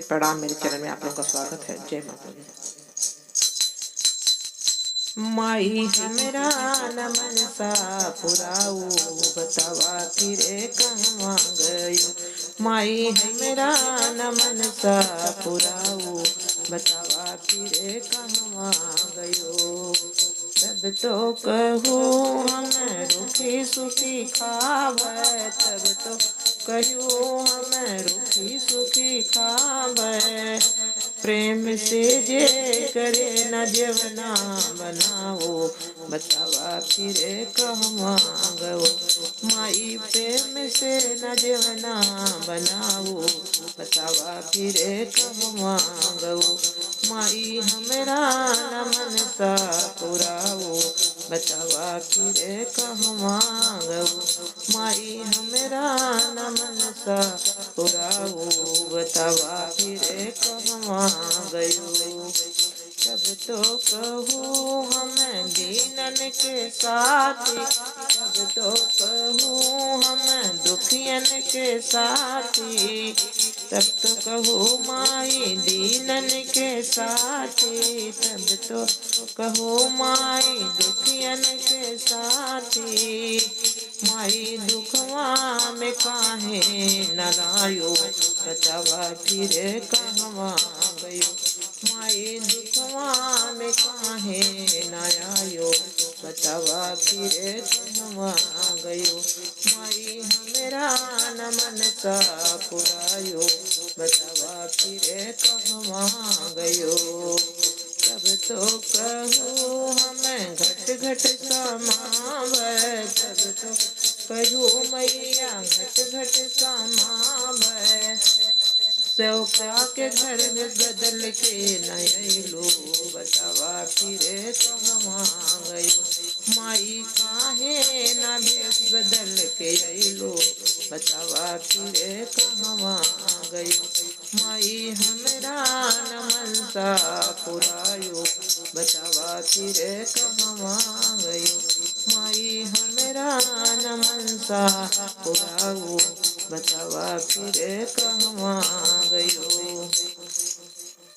प्रणाम। मेरे चैनल में आप लोगों का स्वागत है। जय माता दी। माई हमरा न मनसा पुराऊ, बतावा फिरे कहवा गयो। माई हमरा न मनसा पुराऊ, बतावा फिरे कहवा गयो। तब तो कहूँ हम रुखी सुखी खावे, तब तो कहूँ हम रुखी सुखी खावे। प्रेम से जे करे न जेवना बनाओ, बतावा फिरे कहवा गयो। माई प्रेम से न जेवना बनाओ, बतावा फिरे कहवा गयो। माई हमरा न मनसा पुराओ, बतावा फिरे कहवा गयो। माई हमरा न मनसा पुराओ, बतावा फिरे कहवा गयो। तब तो कहूँ हम दीनन के साथी, तब तो कहूँ हम दुखियन के साथी, तब तो कहूँ माई दीनन के साथी, तब तो कहूँ माई दुखियन के साथी। माई दुखवा में काहे न लायो, बतावा फिरे कहवा गयो। माई दुखवा में काहे न आयो, बतावा फिरे कहवा गयो। माई हमरा न मनसा पुरायो, बतावा फिरे कहवा गयो। तब तो कहूँ हम घट घट समावे, तब तो कहूँ मैया घट घट समावे। सेवका के घर में बदल के नयलो, बतावा फिरे कहवा गयो। माई काहे न भेष बदल के अइलो, बतावा फिरे कहवा गयो। माई हमरा न मनसा पुरायो, बतावा फिरे कहवा गयो। माई हमरा न मनसा पुराओ, बतावा फिरे कहवा गयो।